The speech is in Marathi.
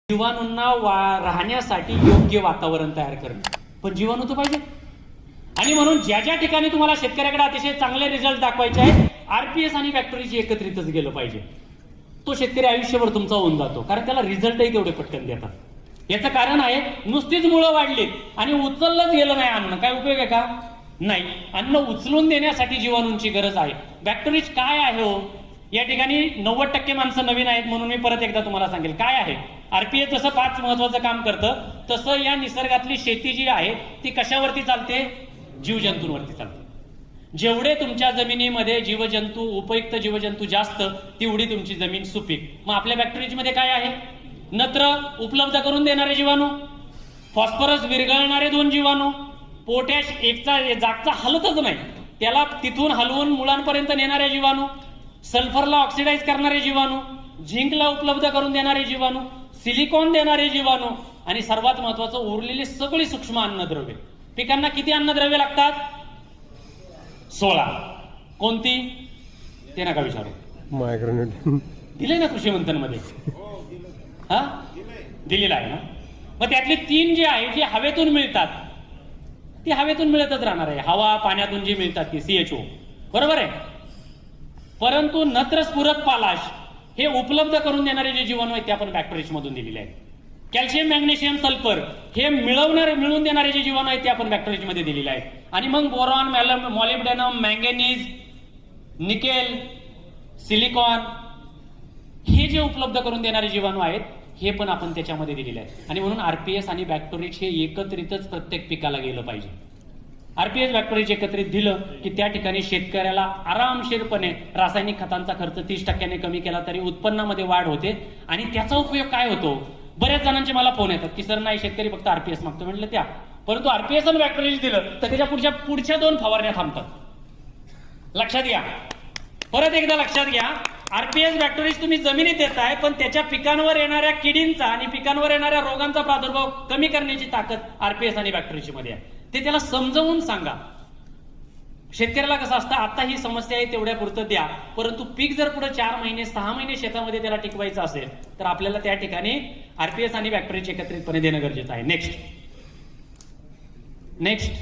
जीवाणूंना राहण्यासाठी योग्य वातावरण तयार करणं, पण जीवाणू तर पाहिजे. आणि म्हणून ज्या ज्या ठिकाणी तुम्हाला शेतकऱ्याकडे अतिशय चांगले रिझल्ट दाखवायचे आहेत, आरपीएस आणि बॅक्टेरियाची एकत्रितच गेलं पाहिजे. तो शेतकरी आयुष्यभर तुमचा होऊन जातो, कारण त्याला रिझल्टही तेवढे पटकन देतात. याचं कारण आहे नुसतीच मुळं वाढलीत आणि उचललंच गेलं नाही अन्न, काय उपयोग आहे का? नाही. अन्न उचलून देण्यासाठी जीवाणूंची गरज आहे. बॅक्टेरिया काय आहे हो? या ठिकाणी 90% माणसं नवीन आहेत, म्हणून मी परत एकदा तुम्हाला सांगेल काय आहे. आरपीएस जसं 5 महत्वाचं काम करतं, तसं या निसर्गातली शेती जी आहे ती कशावरती चालते? जीवजंतूंवरती चालते. जेवढे तुमच्या जमिनीमध्ये जीवजंतू, उपयुक्त जीवजंतू जास्त, तेवढी तुमची जमीन सुपीक. मग आपल्या बॅक्टेरियामध्ये काय आहे? नत्र उपलब्ध करून देणारे जीवाणू, फॉस्फरस विरघळणारे 2 जीवाणू, पोटॅश एकचा जागचा हलतच नाही त्याला तिथून हलवून मुळांपर्यंत नेणारे जीवाणू, सल्फरला ऑक्सिडाइज करणारे जीवाणू, झिंकला उपलब्ध करून देणारे जीवाणू, सिलिकॉन देणारे जीवाणू, आणि सर्वात महत्वाचं उरलेली सगळी सूक्ष्म अन्नद्रव्ये. पिकांना किती अन्नद्रव्ये लागतात? 16. कोणती? ते नका विचारू. मायक्रोन्यूट्रन दिले ना कृषी मंथनमध्ये? हा, दिलेलं आहे ना. मग त्यातली 3 जे आहे, जे हवेतून मिळतात, ती हवेतून मिळतच राहणार आहे. हवा पाण्यातून जी मिळतात ती CHO, बरोबर आहे. परंतु नत्र, स्फुरद, पालाश हे उपलब्ध करून देणारे जे जीवाणू आहेत ते आपण बॅक्टेरिया मधून दिलेले आहेत. कॅल्शियम, मॅग्नेशियम, सल्फर हे मिळवून देणारे जे जीवाणू आहेत ते आपण बॅक्टेरिया मध्ये दिलेले आहेत. आणि मग boron, molybdenum, manganese, nickel, silicon हे जे उपलब्ध करून देणारे जीवाणू आहेत हे पण आपण त्याच्यामध्ये दिलेले आहेत. आणि म्हणून आरपीएस आणि बॅक्टेरिया हे एकत्रितच प्रत्येक पिकाला गेलं पाहिजे. आरपीएस बॅक्टेरिया एकत्रित दिलं की त्या ठिकाणी शेतकऱ्याला आरामशीरपणे रासायनिक खतांचा खर्च 30% कमी केला तरी उत्पन्नामध्ये वाढ होते. आणि त्याचा उपयोग काय होतो? बऱ्याच जणांचे मला फोन येतात की सर नाही, शेतकरी फक्त आरपीएस मागतो. म्हटलं त्या, परंतु आरपीएस आणि बॅक्टेरिया दिलं तर त्याच्या पुढच्या 2 फवारण्या थांबतात. लक्षात घ्या, परत एकदा लक्षात घ्या. आरपीएस बॅक्टेरिया तुम्ही जमिनीत देताय, पण त्याच्या पिकांवर येणाऱ्या किडींचा आणि पिकांवर येणाऱ्या रोगांचा प्रादुर्भाव कमी करण्याची ताकद आरपीएस आणि बॅक्टेरिया मध्ये आहे. ते त्याला समजावून सांगा. शेतकऱ्याला कसं असतं, आता ही समस्या आहे तेवढ्या पुरतं द्या, परंतु पीक जर पुढे 4 महिने 6 महिने शेतामध्ये त्याला टिकवायचं असेल तर आपल्याला त्या ठिकाणी आरपीएस आणि बॅक्टेरिया एकत्रितपणे देणं गरजेचं आहे. नेक्स्ट